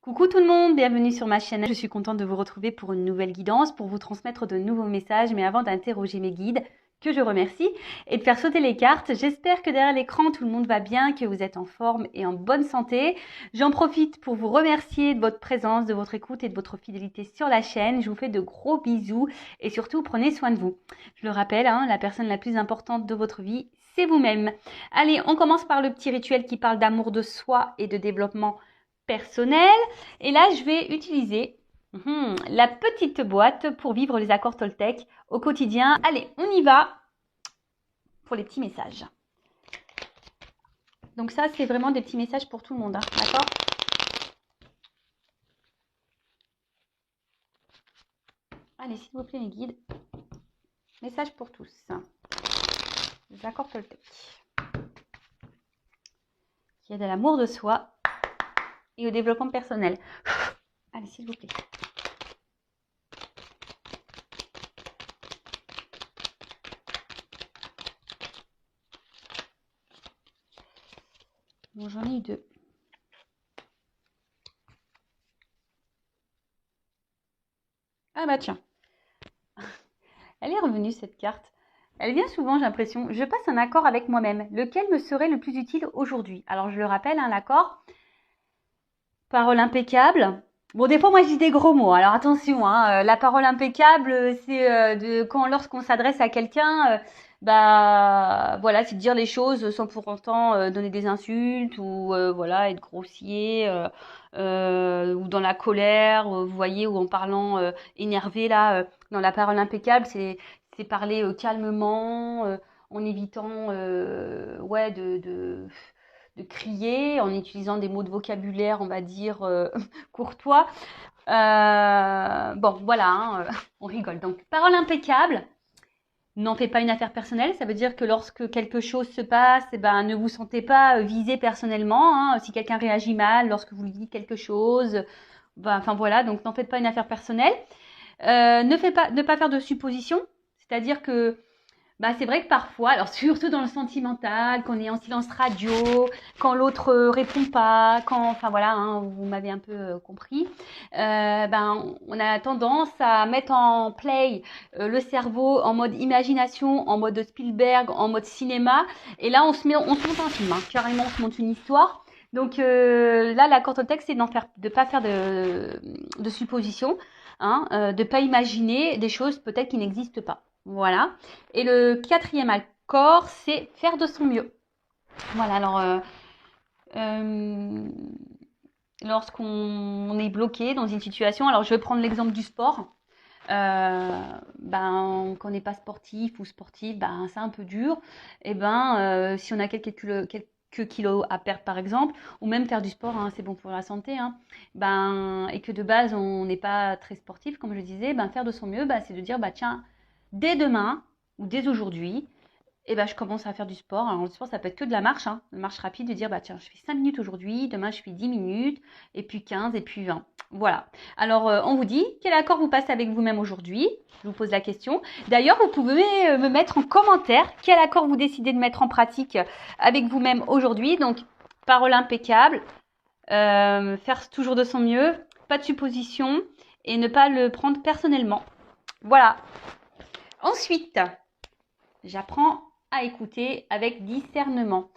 Coucou tout le monde, bienvenue sur ma chaîne. Je suis contente de vous retrouver pour une nouvelle guidance, pour vous transmettre de nouveaux messages. Mais avant d'interroger mes guides, que je remercie, et de faire sauter les cartes, j'espère que derrière l'écran, tout le monde va bien, que vous êtes en forme et en bonne santé. J'en profite pour vous remercier de votre présence, de votre écoute et de votre fidélité sur la chaîne. Je vous fais de gros bisous et surtout, prenez soin de vous. Je le rappelle, la personne la plus importante de votre vie, c'est vous-même. Allez, on commence par le petit rituel qui parle d'amour de soi et de développement personnel. Et là, je vais utiliser la petite boîte pour vivre les accords Toltec au quotidien. Allez, on y va pour les petits messages. Donc ça, c'est vraiment des petits messages pour tout le monde, d'accord? Allez, s'il vous plaît, mes guides. Message pour tous. Les accords Toltec. Qui aident à l'amour de soi et au développement personnel. Allez, s'il vous plaît. Bon, j'en ai eu deux. Ah bah tiens. Elle est revenue cette carte. Elle vient souvent, j'ai l'impression. Je passe un accord avec moi-même. Lequel me serait le plus utile aujourd'hui? Alors je le rappelle, l'accord. Parole impeccable. Bon, des fois, moi, je dis des gros mots. Alors attention, la parole impeccable, c'est lorsqu'on s'adresse à quelqu'un, voilà, c'est de dire les choses sans pour autant donner des insultes ou voilà, être grossier ou dans la colère. Vous voyez, ou en parlant énervé là, dans la parole impeccable, c'est parler calmement, en évitant, ouais, de crier, en utilisant des mots de vocabulaire, on va dire, courtois. Bon, voilà, on rigole. Donc, parole impeccable. N'en faites pas une affaire personnelle. Ça veut dire que lorsque quelque chose se passe, ne vous sentez pas visé personnellement. Si quelqu'un réagit mal lorsque vous lui dites quelque chose, enfin voilà, donc n'en faites pas une affaire personnelle. Ne pas faire de suppositions. C'est-à-dire que c'est vrai que parfois, alors surtout dans le sentimental, qu'on est en silence radio, quand l'autre répond pas, enfin voilà, vous m'avez un peu compris, on a tendance à mettre en play le cerveau en mode imagination, en mode Spielberg, en mode cinéma, et là on se monte un film, carrément on se monte une histoire. Donc là, l'accord Toltec, c'est de pas faire de suppositions, de pas imaginer des choses peut-être qui n'existent pas. Voilà. Et le quatrième accord, c'est faire de son mieux. Voilà, alors, lorsqu'on est bloqué dans une situation, alors je vais prendre l'exemple du sport. Quand on n'est pas sportif ou sportive, c'est un peu dur. Et si on a quelques kilos à perdre par exemple, ou même faire du sport, c'est bon pour la santé, et que de base on n'est pas très sportif, comme je disais, faire de son mieux, c'est de dire tiens, dès demain ou dès aujourd'hui, je commence à faire du sport. Alors, le sport, ça peut être que de la marche, une marche rapide, de dire, tiens, je fais 5 minutes aujourd'hui, demain, je fais 10 minutes, et puis 15, et puis 20. Voilà. Alors, on vous dit, quel accord vous passez avec vous-même aujourd'hui? Je vous pose la question. D'ailleurs, vous pouvez me mettre en commentaire quel accord vous décidez de mettre en pratique avec vous-même aujourd'hui. Donc, parole impeccable, faire toujours de son mieux, pas de supposition, et ne pas le prendre personnellement. Voilà. Ensuite, j'apprends à écouter avec discernement.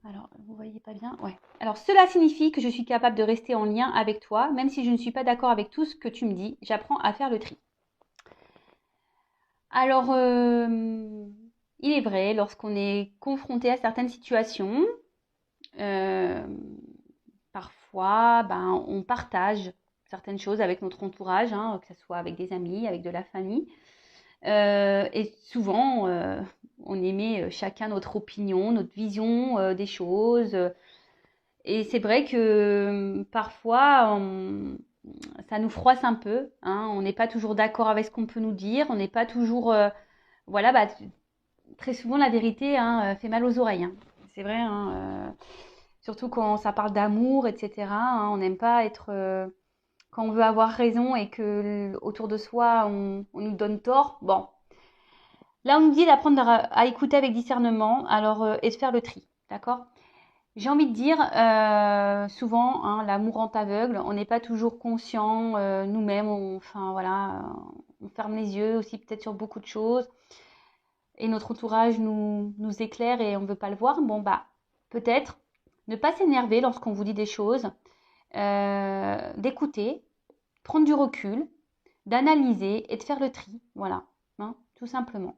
Alors, vous voyez pas bien? Ouais. Alors, cela signifie que je suis capable de rester en lien avec toi, même si je ne suis pas d'accord avec tout ce que tu me dis. J'apprends à faire le tri. Alors, il est vrai, lorsqu'on est confronté à certaines situations, parfois, on partage certaines choses avec notre entourage, que ce soit avec des amis, avec de la famille. Et souvent, on émet chacun notre opinion, notre vision des choses. Et c'est vrai que parfois, ça nous froisse un peu. On n'est pas toujours d'accord avec ce qu'on peut nous dire. On n'est pas toujours... voilà, très souvent, la vérité fait mal aux oreilles. C'est vrai, surtout quand ça parle d'amour, etc. On n'aime pas être... quand on veut avoir raison et que autour de soi, on nous donne tort. Bon. Là, on nous dit d'apprendre à écouter avec discernement, alors et de faire le tri, d'accord? J'ai envie de dire, souvent, hein, l'amour rend aveugle. On n'est pas toujours conscient nous-mêmes. Enfin voilà, on ferme les yeux aussi peut-être sur beaucoup de choses. Et notre entourage nous éclaire et on ne veut pas le voir. Bon bah peut-être ne pas s'énerver lorsqu'on vous dit des choses, d'écouter, prendre du recul, d'analyser et de faire le tri. Voilà, hein, tout simplement.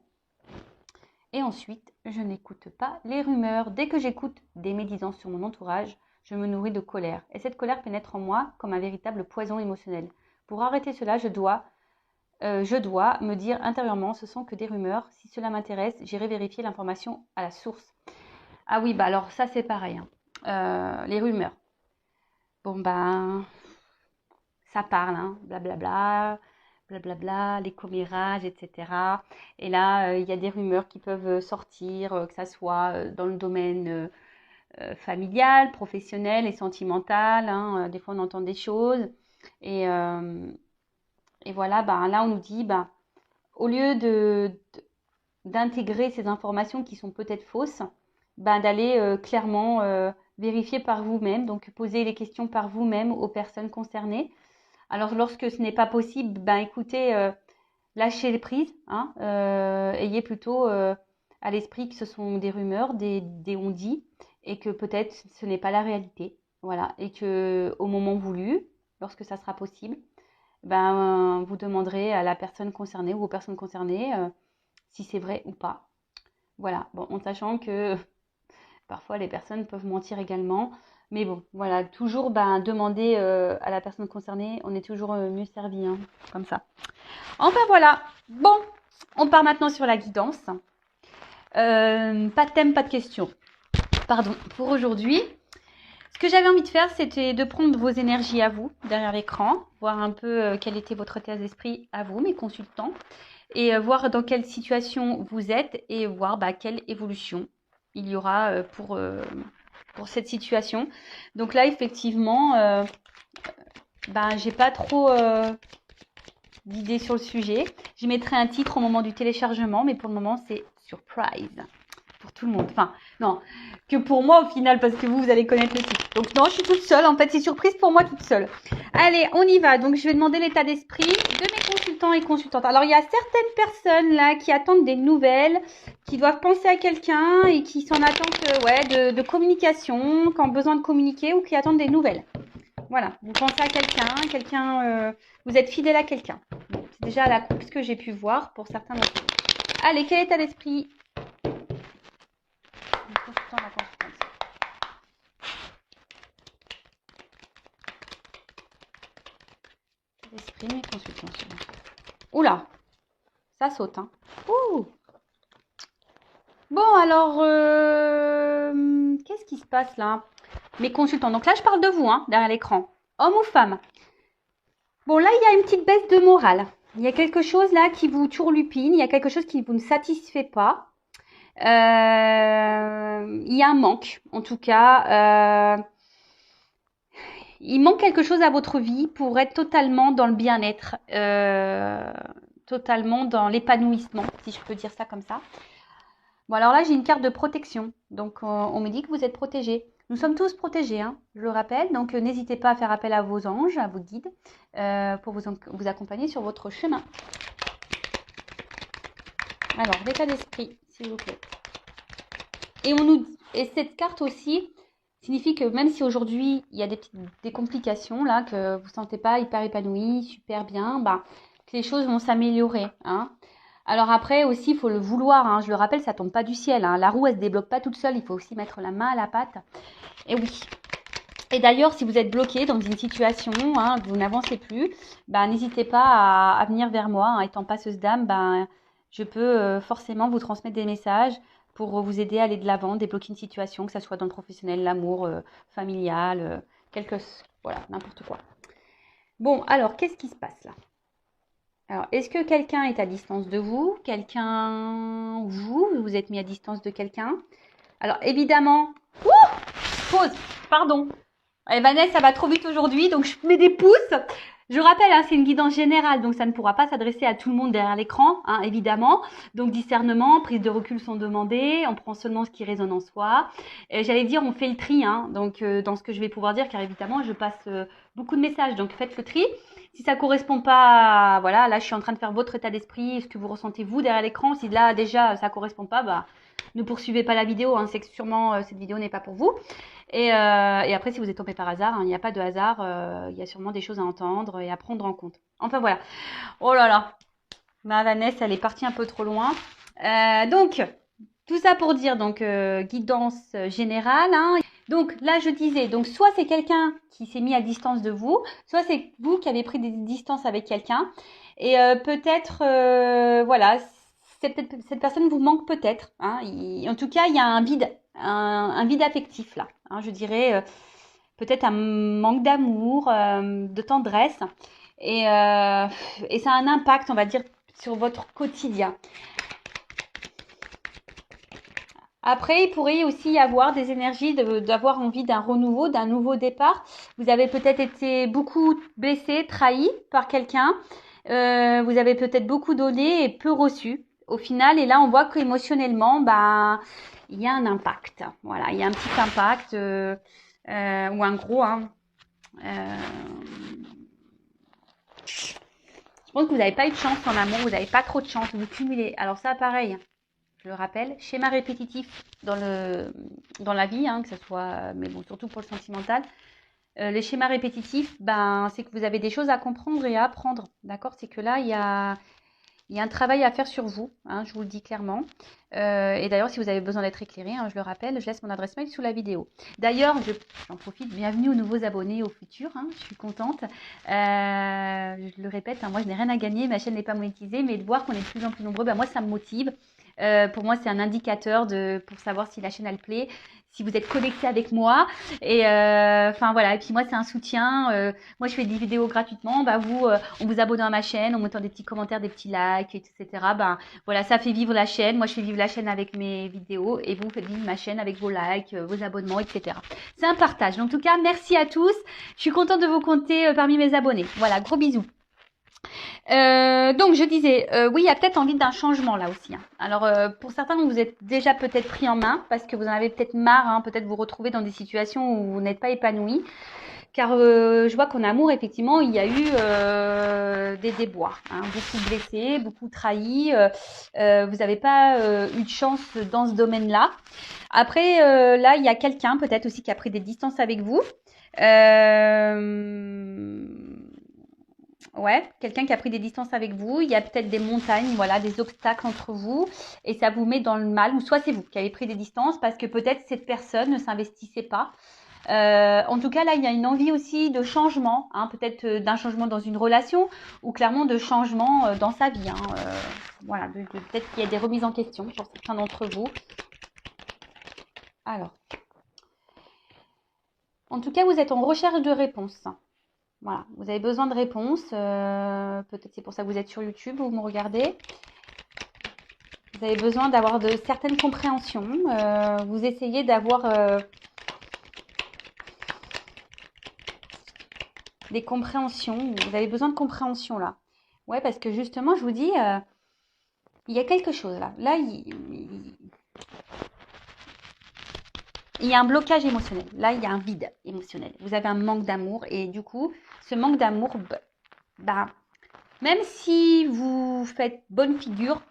Et ensuite, je n'écoute pas les rumeurs. Dès que j'écoute des médisances sur mon entourage, je me nourris de colère. Et cette colère pénètre en moi comme un véritable poison émotionnel. Pour arrêter cela, je dois me dire intérieurement, ce sont que des rumeurs. Si cela m'intéresse, j'irai vérifier l'information à la source. Ah oui, bah alors ça c'est pareil, hein. Les rumeurs. Bon ben, ça parle, hein, blablabla, blablabla, les commérages, etc. Et là, il y a des rumeurs qui peuvent sortir, que ça soit dans le domaine familial, professionnel et sentimental. Hein. Des fois, on entend des choses. Et, et voilà, ben, là, on nous dit, ben, au lieu d'intégrer ces informations qui sont peut-être fausses, ben, d'aller clairement vérifier par vous-même, donc poser les questions par vous-même aux personnes concernées. Alors, lorsque ce n'est pas possible, ben, écoutez, lâchez les prises, hein, ayez plutôt à l'esprit que ce sont des rumeurs, des on-dit, et que peut-être ce n'est pas la réalité. Voilà, et que au moment voulu, lorsque ça sera possible, ben, vous demanderez à la personne concernée ou aux personnes concernées si c'est vrai ou pas. Voilà, bon, en sachant que parfois les personnes peuvent mentir également. Mais bon, voilà, toujours ben, demander à la personne concernée, on est toujours mieux servi, hein, comme ça. Enfin voilà, bon, on part maintenant sur la guidance. Pas de thème, pas de question. Pardon, pour aujourd'hui. Ce que j'avais envie de faire, c'était de prendre vos énergies à vous, derrière l'écran, voir un peu quel était votre état d'esprit à vous, mes consultants, et voir dans quelle situation vous êtes et voir bah, quelle évolution il y aura pour cette situation. Donc là, effectivement, j'ai pas trop d'idées sur le sujet. J'y mettrai un titre au moment du téléchargement, mais pour le moment, c'est surprise pour tout le monde. Enfin, non, que pour moi au final, parce que vous allez connaître le titre. Donc non, je suis toute seule. En fait, c'est surprise pour moi toute seule. Allez, on y va. Donc, je vais demander l'état d'esprit de mes consultants et consultantes. Alors, il y a certaines personnes là qui attendent des nouvelles, qui doivent penser à quelqu'un et qui sont en attente de communication, qui ont besoin de communiquer ou qui attendent des nouvelles. Voilà, vous pensez à quelqu'un, vous êtes fidèle à quelqu'un. Bon, c'est déjà la coupe ce que j'ai pu voir pour certains d'entre vous. Allez, quel état d'esprit? L'esprit, mes consultants. Oula, ça saute, hein. Ouh. Bon, alors, qu'est-ce qui se passe là? Mes consultants. Donc là, je parle de vous, hein, derrière l'écran. Homme ou femme? Bon, là, il y a une petite baisse de morale. Il y a quelque chose là qui vous turlupine. Il y a quelque chose qui vous ne satisfait pas. Il y a un manque, en tout cas. Il manque quelque chose à votre vie pour être totalement dans le bien-être, totalement dans l'épanouissement, si je peux dire ça comme ça. Bon, alors là, j'ai une carte de protection. Donc, on me dit que vous êtes protégés. Nous sommes tous protégés, hein, je le rappelle. Donc, n'hésitez pas à faire appel à vos anges, à vos guides, pour vous accompagner sur votre chemin. Alors, l'état d'esprit, s'il vous plaît. Et cette carte aussi signifie que même si aujourd'hui, il y a des complications, là, que vous ne sentez pas hyper épanoui, super bien, bah, que les choses vont s'améliorer, hein. Alors après aussi, il faut le vouloir, hein. Je le rappelle, ça tombe pas du ciel, hein. La roue, elle se débloque pas toute seule. Il faut aussi mettre la main à la pâte. Et oui. Et d'ailleurs, si vous êtes bloqué dans une situation, hein, vous n'avancez plus, bah, n'hésitez pas à venir vers moi. Hein. Étant passeuse d'âme, bah, je peux forcément vous transmettre des messages pour vous aider à aller de l'avant, débloquer une situation, que ce soit dans le professionnel, l'amour, familial, voilà, n'importe quoi. Bon, alors, qu'est-ce qui se passe là? Alors, est-ce que quelqu'un est à distance de vous? Vous êtes mis à distance de quelqu'un? Alors, évidemment... Ouh! Pause! Pardon. Vanessa, ça va trop vite aujourd'hui, donc je mets des pouces. Je rappelle, hein, c'est une guidance générale, donc ça ne pourra pas s'adresser à tout le monde derrière l'écran, hein, évidemment. Donc discernement, prise de recul sont demandées, on prend seulement ce qui résonne en soi. J'allais dire, on fait le tri, hein, donc dans ce que je vais pouvoir dire, car évidemment, je passe beaucoup de messages, donc faites le tri. Si ça correspond pas, voilà, là je suis en train de faire votre état d'esprit, ce que vous ressentez vous derrière l'écran. Si là déjà ça correspond pas, bah ne poursuivez pas la vidéo, hein, c'est que sûrement cette vidéo n'est pas pour vous. Et après, si vous êtes tombé par hasard, hein, il n'y a pas de hasard, il y a sûrement des choses à entendre et à prendre en compte. Enfin voilà. Oh là là, ma Vanessa, elle est partie un peu trop loin. Donc, tout ça pour dire, donc, guidance générale. Hein. Donc là, je disais, donc soit c'est quelqu'un qui s'est mis à distance de vous, soit c'est vous qui avez pris des distances avec quelqu'un. Et peut-être, voilà, cette personne vous manque peut-être. Hein. En tout cas, il y a un vide, un vide affectif là. Hein, je dirais peut-être un manque d'amour, de tendresse. Et ça a un impact, on va dire, sur votre quotidien. Après, il pourrait aussi y avoir des énergies d'avoir envie d'un renouveau, d'un nouveau départ. Vous avez peut-être été beaucoup blessé, trahi par quelqu'un. Vous avez peut-être beaucoup donné et peu reçu au final. Et là, on voit qu'émotionnellement, bah, il y a un impact. Voilà, il y a un petit impact ou un gros. Hein. Je pense que vous n'avez pas eu de chance en amour, vous n'avez pas trop de chance, vous cumulez. Alors ça, pareil, je le rappelle, schéma répétitif dans la vie, hein, que ce soit, mais bon, surtout pour le sentimental. Les schémas répétitifs, ben, c'est que vous avez des choses à comprendre et à apprendre, d'accord? C'est que là, il y a un travail à faire sur vous, hein, je vous le dis clairement. Et d'ailleurs, si vous avez besoin d'être éclairé, hein, je le rappelle, je laisse mon adresse mail sous la vidéo. D'ailleurs, j'en profite, bienvenue aux nouveaux abonnés au futur, hein, je suis contente. Je le répète, hein, moi je n'ai rien à gagner, ma chaîne n'est pas monétisée, mais de voir qu'on est de plus en plus nombreux, ben, moi ça me motive. Pour moi, c'est un indicateur pour savoir si la chaîne elle plaît, si vous êtes connecté avec moi. Et enfin voilà, et puis moi c'est un soutien. Moi je fais des vidéos gratuitement, bah vous, en vous abonnant à ma chaîne, en mettant des petits commentaires, des petits likes, etc. Ben voilà, ça fait vivre la chaîne. Moi je fais vivre la chaîne avec mes vidéos et vous faites vivre ma chaîne avec vos likes, vos abonnements, etc. C'est un partage. En tout cas, merci à tous. Je suis contente de vous compter parmi mes abonnés. Voilà, gros bisous. Donc je disais, oui, il y a peut-être envie d'un changement là aussi. Hein. Alors pour certains, vous êtes déjà peut-être pris en main parce que vous en avez peut-être marre, hein, peut-être vous retrouver dans des situations où vous n'êtes pas épanoui. Car je vois qu'en amour, effectivement, il y a eu des déboires, hein, beaucoup blessés, beaucoup trahis. Vous n'avez pas eu de chance dans ce domaine-là. Après, là, il y a quelqu'un peut-être aussi qui a pris des distances avec vous. Ouais, quelqu'un qui a pris des distances avec vous. Il y a peut-être des montagnes, voilà, des obstacles entre vous. Et ça vous met dans le mal. Ou soit c'est vous qui avez pris des distances parce que peut-être cette personne ne s'investissait pas. En tout cas, là, il y a une envie aussi de changement, hein, peut-être d'un changement dans une relation ou clairement de changement dans sa vie. Hein, voilà, peut-être qu'il y a des remises en question pour certains d'entre vous. Alors, en tout cas, vous êtes en recherche de réponses. Voilà, vous avez besoin de réponses. Peut-être c'est pour ça que vous êtes sur YouTube, vous me regardez. Vous avez besoin d'avoir de certaines compréhensions. Vous essayez d'avoir des compréhensions. Vous avez besoin de compréhension là. Ouais, parce que justement, je vous dis, il y a quelque chose là. Là, il y a un blocage émotionnel. Là, il y a un vide émotionnel. Vous avez un manque d'amour. Et du coup, ce manque d'amour, bah, même si vous faites bonne figure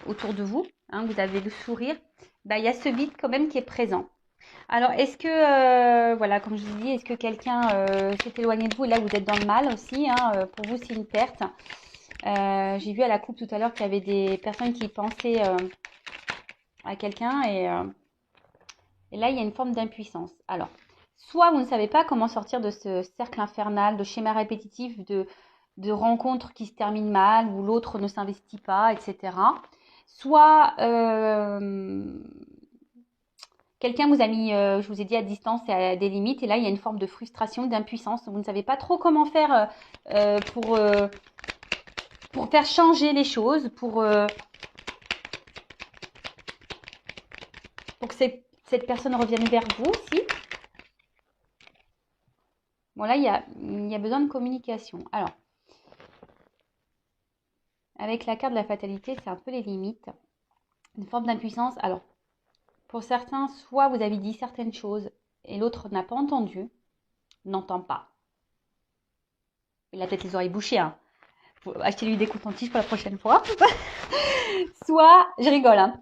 autour de vous, hein, vous avez le sourire, bah, il y a ce vide quand même qui est présent. Alors, est-ce que, voilà, comme je vous dis, est-ce que quelqu'un s'est éloigné de vous et là, vous êtes dans le mal aussi, hein, pour vous, c'est une perte. J'ai vu à la coupe tout à l'heure qu'il y avait des personnes qui pensaient à quelqu'un et là, il y a une forme d'impuissance. Alors, soit vous ne savez pas comment sortir de ce cercle infernal, de schéma répétitif, de rencontres qui se terminent mal, où l'autre ne s'investit pas, etc. Soit quelqu'un vous a mis, je vous ai dit, à distance et à des limites, et là, il y a une forme de frustration, d'impuissance. Vous ne savez pas trop comment faire pour faire changer les choses, pour que cette personne revienne vers vous aussi. Bon, là, il y a besoin de communication. Alors, avec la carte de la fatalité, c'est un peu les limites. Une forme d'impuissance. Alors, pour certains, soit vous avez dit certaines choses et l'autre n'a pas entendu, n'entend pas. Il a peut-être les oreilles bouchées, hein. Faut acheter lui des cotons-tiges pour la prochaine fois. Soit, je rigole, hein.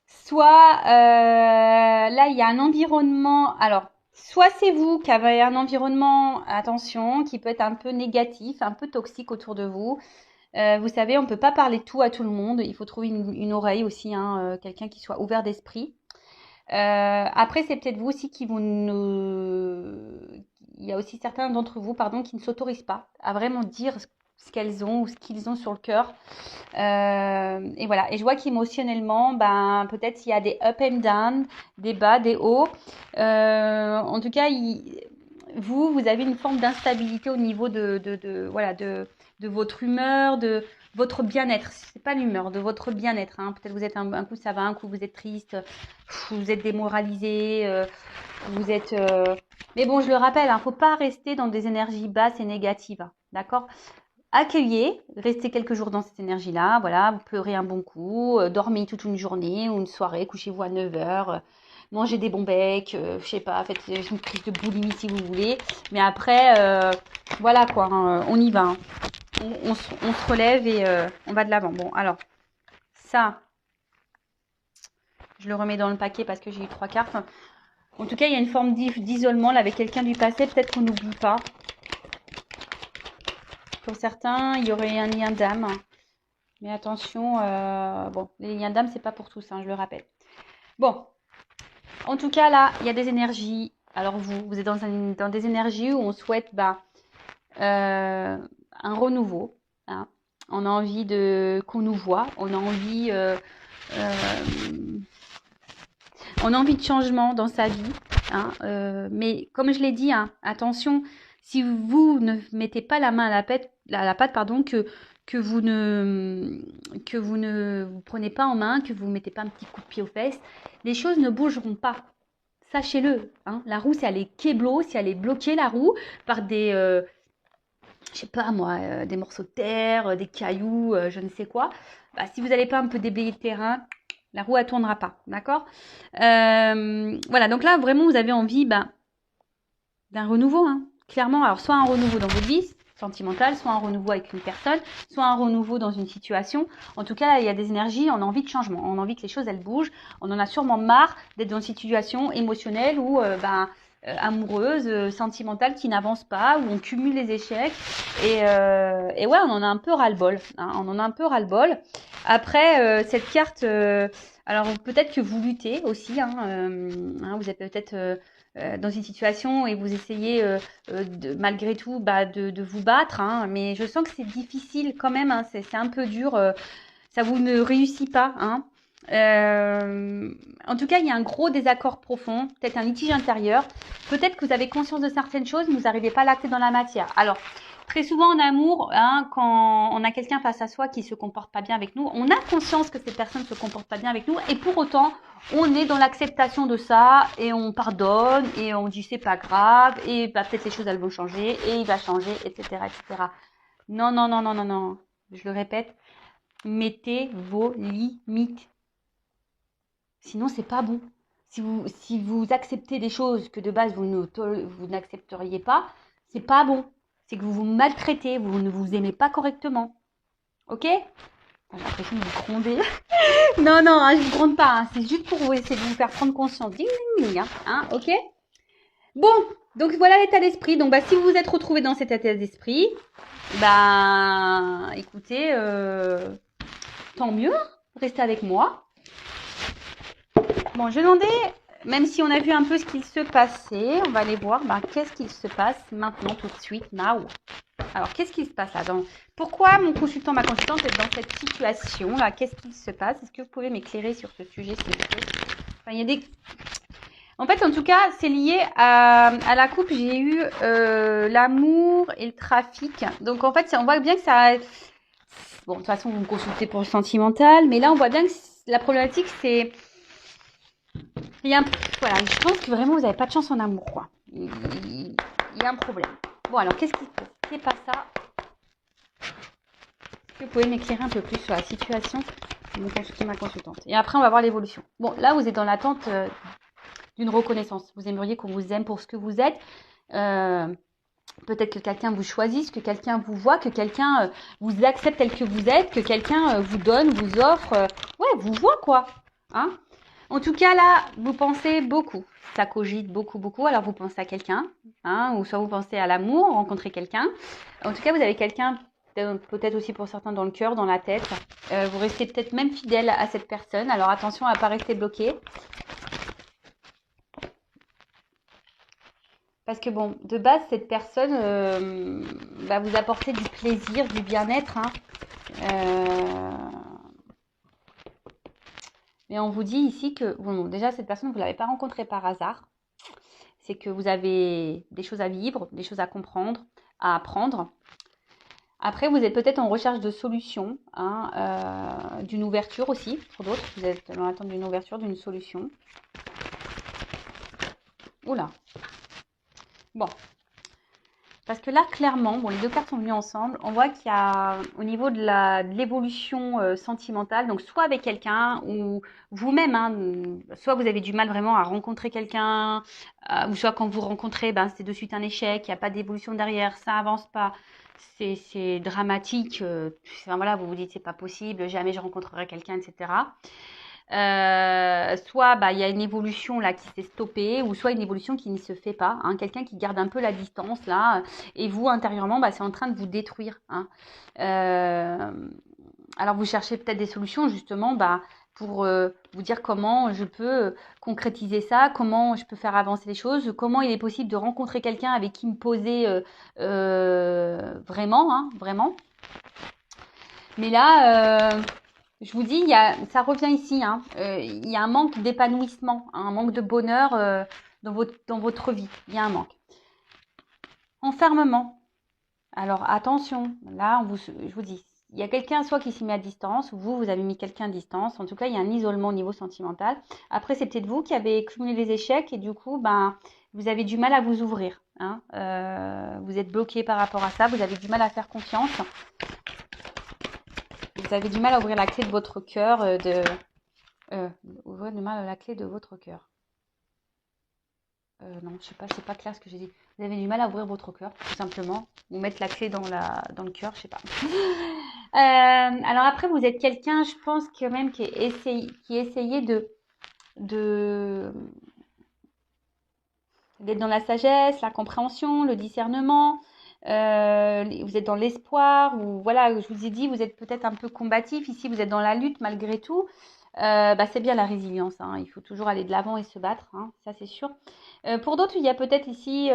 Soit, là, il y a un environnement. Alors, soit c'est vous qui avez un environnement, attention, qui peut être un peu négatif, un peu toxique autour de vous. Vous savez, on ne peut pas parler tout à tout le monde. Il faut trouver une oreille aussi, hein, quelqu'un qui soit ouvert d'esprit. Après, c'est peut-être vous aussi qui vous ne... Il y a aussi certains d'entre vous, pardon, qui ne s'autorisent pas à vraiment dire ce qu'elles ont ou ce qu'ils ont sur le cœur. Et voilà. Et je vois qu'émotionnellement, ben, peut-être il y a des up and down, des bas, des hauts. En tout cas, vous avez une forme d'instabilité au niveau voilà, de votre humeur, de votre bien-être. C'est pas l'humeur, de votre bien-être. Hein. Peut-être vous êtes un coup ça va, un coup vous êtes triste, vous êtes démoralisé, vous êtes. Mais bon, je le rappelle, hein, faut pas rester dans des énergies basses et négatives. Hein, d'accord? Accueillez, restez quelques jours dans cette énergie-là, voilà, vous pleurez un bon coup, dormez toute une journée ou une soirée, couchez-vous à 9h, mangez des bons becs, je sais pas, faites une crise de boulimie si vous voulez, mais après, voilà quoi, hein, on y va, hein. On se relève et on va de l'avant. Bon, alors, ça, je le remets dans le paquet parce que j'ai eu 3 cartes. En tout cas, il y a une forme d'isolement là avec quelqu'un du passé, peut-être qu'on n'oublie pas. Pour certains, il y aurait un lien d'âme. Mais attention, bon, les liens d'âme, c'est pas pour tous, hein, je le rappelle. Bon, en tout cas, là, il y a des énergies. Alors vous êtes dans des énergies où on souhaite un renouveau. Hein. On a envie qu'on nous voit. On a envie de changement dans sa vie. Hein, mais comme je l'ai dit, hein, attention, si vous ne mettez pas la main à la pâte, pardon, que vous ne vous prenez pas en main, que vous ne mettez pas un petit coup de pied aux fesses, les choses ne bougeront pas. Sachez-le. Hein, la roue, si elle est kéblo, si elle est bloquée, la roue, par des, je sais pas moi, des morceaux de terre, des cailloux, je ne sais quoi, bah, si vous n'allez pas un peu déblayer le terrain, la roue, elle tournera pas. D'accord? Voilà, donc là, vraiment, vous avez envie d'un renouveau. Hein, clairement, alors soit un renouveau dans votre vie sentimentale, soit un renouveau avec une personne, soit un renouveau dans une situation. En tout cas, là, il y a des énergies, on a envie de changement, on a envie que les choses, elles bougent. On en a sûrement marre d'être dans une situation émotionnelle ou amoureuse, sentimentale qui n'avance pas, où on cumule les échecs. Et ouais, on en a un peu ras-le-bol. Hein, on en a un peu ras-le-bol. Après, cette carte, alors peut-être que vous luttez aussi. Vous êtes peut-être dans une situation et vous essayez malgré tout de vous battre. Hein, mais je sens que c'est difficile quand même. Hein, c'est un peu dur. Ça vous ne réussit pas. Hein. En tout cas, il y a un gros désaccord profond, peut-être un litige intérieur. Peut-être que vous avez conscience de certaines choses, mais vous n'arrivez pas à l'acter dans la matière. Alors, très souvent en amour, hein, quand on a quelqu'un face à soi qui se comporte pas bien avec nous, on a conscience que cette personne se comporte pas bien avec nous, et pour autant, on est dans l'acceptation de ça, et on pardonne, et on dit c'est pas grave, et peut-être les choses elles vont changer, et il va changer, etc., etc. Non, non, non, non, non, non. Je le répète, mettez vos limites. Sinon, c'est pas bon. Si vous acceptez des choses que de base vous n'accepteriez pas, c'est pas bon. C'est que vous vous maltraitez, vous ne vous aimez pas correctement. Ok? J'ai l'impression de vous gronder. Non, non, hein, je vous gronde pas. Hein. C'est juste pour vous essayer de vous faire prendre conscience. Ding, ding, ding. Hein, ok? Bon, donc voilà l'état d'esprit. Donc si vous vous êtes retrouvé dans cet état d'esprit, écoutez, tant mieux. Restez avec moi. Bon, je demandais, même si on a vu un peu ce qu'il se passait, on va aller voir qu'est-ce qu'il se passe maintenant, tout de suite, now. Alors, qu'est-ce qui se passe là Pourquoi ma consultante est dans cette situation-là? Qu'est-ce qui se passe? Est-ce que vous pouvez m'éclairer sur ce sujet, s'il vous plaît? Enfin, il y a des... En fait, en tout cas, c'est lié à la coupe. J'ai eu l'amour et le trafic. Donc, en fait, on voit bien que ça... Bon, de toute façon, vous me consultez pour le sentimental. Mais là, on voit bien que la problématique, c'est... Voilà, je pense que vraiment, vous n'avez pas de chance en amour, quoi. Il y a un problème. Bon, alors, qu'est-ce qui est pas ça? Est-ce que vous pouvez m'éclairer un peu plus sur la situation de ma consultante? Et après, on va voir l'évolution. Bon, là, vous êtes dans l'attente d'une reconnaissance. Vous aimeriez qu'on vous aime pour ce que vous êtes. Peut-être que quelqu'un vous choisisse, que quelqu'un vous voit, que quelqu'un vous accepte tel que vous êtes, que quelqu'un vous donne, vous offre. Ouais, vous voit quoi. Hein? En tout cas, là, vous pensez beaucoup. Ça cogite beaucoup, beaucoup. Alors, vous pensez à quelqu'un, hein, ou soit vous pensez à l'amour, rencontrer quelqu'un. En tout cas, vous avez quelqu'un, peut-être aussi pour certains dans le cœur, dans la tête. Vous restez peut-être même fidèle à cette personne. Alors, attention à ne pas rester bloqué. Parce que bon, de base, cette personne va vous apporter du plaisir, du bien-être. Hein. Mais on vous dit ici que, bon, déjà, cette personne, vous ne l'avez pas rencontrée par hasard. C'est que vous avez des choses à vivre, des choses à comprendre, à apprendre. Après, vous êtes peut-être en recherche de solutions, hein, d'une ouverture aussi, pour d'autres. Vous êtes dans l'attente d'une ouverture, d'une solution. Oula. Bon. Parce que là, clairement, bon, les deux cartes sont venues ensemble. On voit qu'il y a, au niveau de l'évolution sentimentale, donc soit avec quelqu'un ou vous-même, hein, soit vous avez du mal vraiment à rencontrer quelqu'un, ou soit quand vous rencontrez, ben, c'est de suite un échec, il n'y a pas d'évolution derrière, ça avance pas, c'est dramatique. Enfin, voilà, vous vous dites c'est pas possible, jamais je rencontrerai quelqu'un, etc. Soit bah, il y a une évolution là qui s'est stoppée, ou soit une évolution qui ne se fait pas, hein, quelqu'un qui garde un peu la distance là, et vous intérieurement bah, c'est en train de vous détruire. Hein. Alors vous cherchez peut-être des solutions justement bah, pour vous dire comment je peux concrétiser ça, comment je peux faire avancer les choses, comment il est possible de rencontrer quelqu'un avec qui me poser vraiment, hein, vraiment. Mais là, je vous dis, ça revient ici. Hein, il y a un manque d'épanouissement, un manque de bonheur dans votre vie. Il y a un manque. Enfermement. Alors attention, là, je vous dis, il y a quelqu'un soit qui s'y met à distance, ou vous avez mis quelqu'un à distance. En tout cas, il y a un isolement au niveau sentimental. Après, c'est peut-être vous qui avez cumulé les échecs et du coup, ben, vous avez du mal à vous ouvrir. Hein. Vous êtes bloqué par rapport à ça, vous avez du mal à faire confiance. Vous avez du mal à ouvrir la clé de votre cœur, ouvrir du mal la clé de votre cœur. Non, je sais pas, c'est pas clair ce que j'ai dit. Vous avez du mal à ouvrir votre cœur, tout simplement. Ou mettre la clé dans le cœur, je sais pas. Alors après, vous êtes quelqu'un, je pense quand même qui essayait d'être dans la sagesse, la compréhension, le discernement. Vous êtes dans l'espoir, ou voilà, je vous ai dit, vous êtes peut-être un peu combatif. Ici, vous êtes dans la lutte malgré tout. Bah, c'est bien la résilience. Hein. Il faut toujours aller de l'avant et se battre, hein, ça c'est sûr. Pour d'autres, il y a peut-être ici,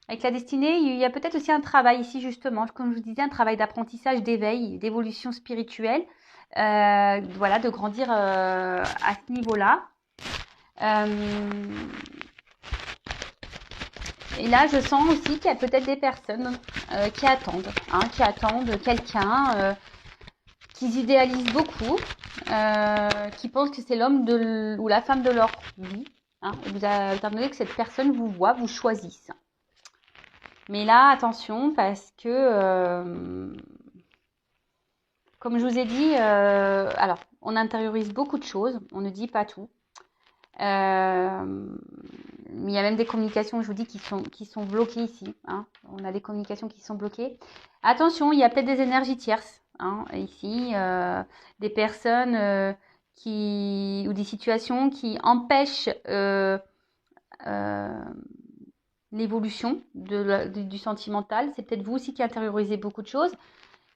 avec la destinée, il y a peut-être aussi un travail ici justement, comme je vous disais, un travail d'apprentissage, d'éveil, d'évolution spirituelle. Voilà, de grandir à ce niveau-là. Et là, je sens aussi qu'il y a peut-être des personnes qui attendent, hein, quelqu'un, qui idéalisent beaucoup, qui pensent que c'est l'homme ou la femme de leur vie. Hein, et vous attendez que cette personne vous voit, vous choisisse. Mais là, attention, parce que, comme je vous ai dit, alors, on intériorise beaucoup de choses, on ne dit pas tout. Il y a même des communications, je vous dis, qui sont bloquées ici. Hein. On a des communications qui sont bloquées. Attention, il y a peut-être des énergies tierces. Hein, ici, des personnes ou des situations qui empêchent l'évolution du sentimental. C'est peut-être vous aussi qui intériorisez beaucoup de choses,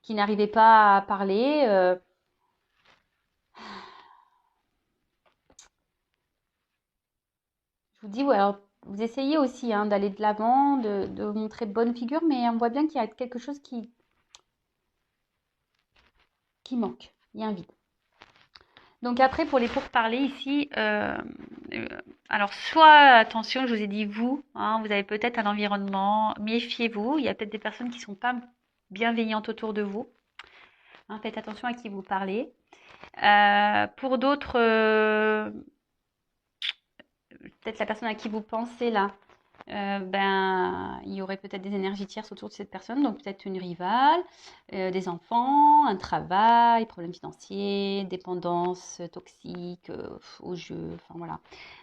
qui n'arrivez pas à parler. Je vous dis, ouais, alors, vous essayez aussi hein, d'aller de l'avant, de montrer bonne figure, mais on voit bien qu'il y a quelque chose qui manque. Il y a un vide. Donc après, pour les pourparlers ici, alors soit, attention, je vous ai dit vous, hein, vous avez peut-être un environnement, méfiez-vous, il y a peut-être des personnes qui ne sont pas bienveillantes autour de vous. Hein, faites attention à qui vous parlez. Pour d'autres, peut-être la personne à qui vous pensez là, ben, il y aurait peut-être des énergies tierces autour de cette personne, donc peut-être une rivale, des enfants, un travail, problèmes financiers, dépendance toxique au jeu, enfin voilà.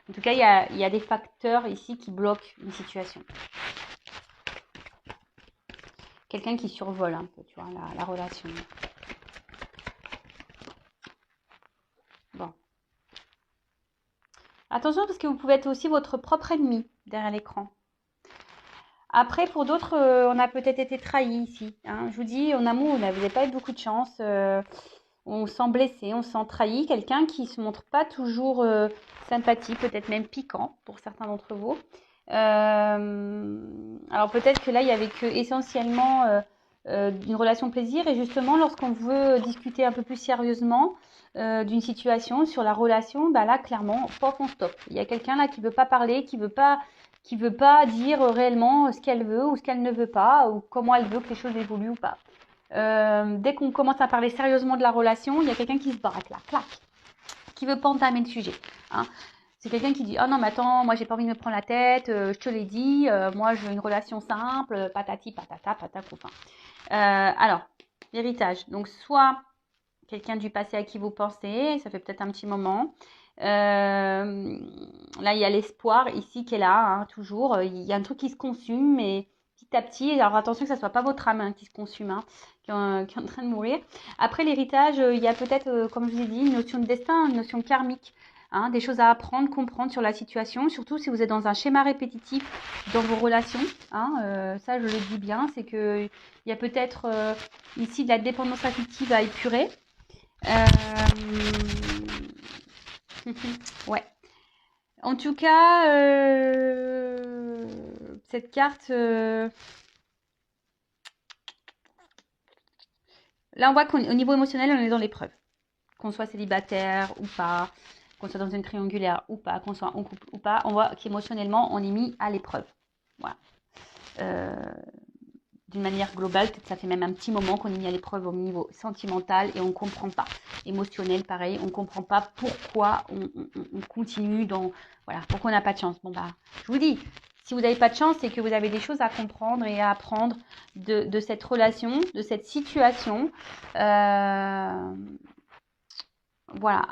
En tout cas, il y a des facteurs ici qui bloquent une situation. Quelqu'un qui survole un peu, tu vois, la relation. Bon. Attention parce que vous pouvez être aussi votre propre ennemi derrière l'écran. Après, pour d'autres, on a peut-être été trahi ici. Hein. Je vous dis, en amour, vous n'avez pas eu beaucoup de chance. On se sent blessé, on se sent trahi. Quelqu'un qui se montre pas toujours sympathique, peut-être même piquant pour certains d'entre vous. Alors peut-être que là, il y avait que essentiellement une relation plaisir. Et justement, lorsqu'on veut discuter un peu plus sérieusement d'une situation sur la relation, bah là, clairement, paf, on stop. Il y a quelqu'un là qui veut pas parler, qui veut pas dire réellement ce qu'elle veut ou ce qu'elle ne veut pas, ou comment elle veut que les choses évoluent ou pas. Dès qu'on commence à parler sérieusement de la relation, il y a quelqu'un qui se braque là, clac, qui veut pas entamer le sujet. Hein. C'est quelqu'un qui dit « Oh non, mais attends, moi j'ai pas envie de me prendre la tête, je te l'ai dit, moi je veux une relation simple, patati, patata, patacouffin. » Alors, l'héritage. Donc, soit quelqu'un du passé à qui vous pensez, ça fait peut-être un petit moment. Là, il y a l'espoir ici qui est là, hein, toujours. Il y a un truc qui se consume, mais petit à petit. Alors, attention que ça ne soit pas votre âme hein, qui se consume, hein, qui est en train de mourir. Après l'héritage, il y a peut-être, comme je vous ai dit, une notion de destin, une notion karmique. Hein, des choses à apprendre, comprendre sur la situation, surtout si vous êtes dans un schéma répétitif dans vos relations. Hein, ça, je le dis bien, c'est qu'il y a peut-être ici de la dépendance affective à épurer. Ouais. En tout cas, cette carte, là on voit qu'au niveau émotionnel, on est dans l'épreuve. Qu'on soit célibataire ou pas, qu'on soit dans une triangulaire ou pas, qu'on soit en couple ou pas, on voit qu'émotionnellement, on est mis à l'épreuve. Voilà. D'une manière globale, peut-être ça fait même un petit moment qu'on est mis à l'épreuve au niveau sentimental et on ne comprend pas. Émotionnel, pareil, on ne comprend pas pourquoi on continue dans... Voilà, pourquoi on n'a pas de chance. Bon, bah, je vous dis, si vous n'avez pas de chance, c'est que vous avez des choses à comprendre et à apprendre de cette relation, de cette situation. Voilà.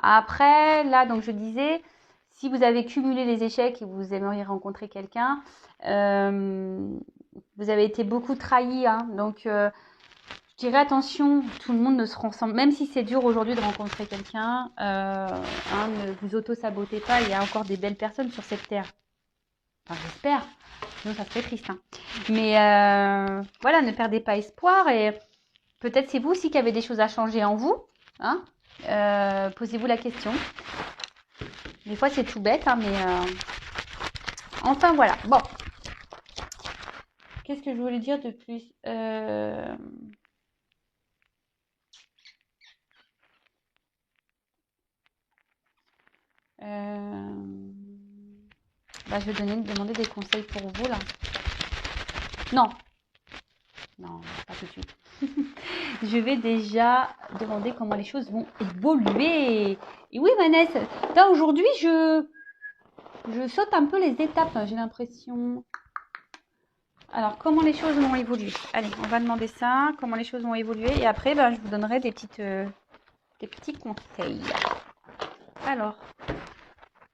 Après, là, donc je disais, si vous avez cumulé les échecs et vous aimeriez rencontrer quelqu'un, vous avez été beaucoup trahi, hein, donc je dirais attention, tout le monde ne se ressemble, même si c'est dur aujourd'hui de rencontrer quelqu'un, ne vous auto-sabotez pas, il y a encore des belles personnes sur cette terre. Enfin, j'espère, sinon ça serait triste. Hein. Mais voilà, ne perdez pas espoir et peut-être c'est vous aussi qui avez des choses à changer en vous. Hein. Posez-vous la question. Des fois c'est tout bête, hein, mais enfin voilà. Bon. Qu'est-ce que je voulais dire de plus bah, je vais demander des conseils pour vous là. Non. Non, pas tout de suite. Je vais déjà demander comment les choses vont évoluer. Et oui, Vanessa, là aujourd'hui, je saute un peu les étapes, j'ai l'impression. Alors, comment les choses vont évoluer? Allez, on va demander ça, comment les choses vont évoluer. Et après, ben, je vous donnerai des petits conseils. Alors,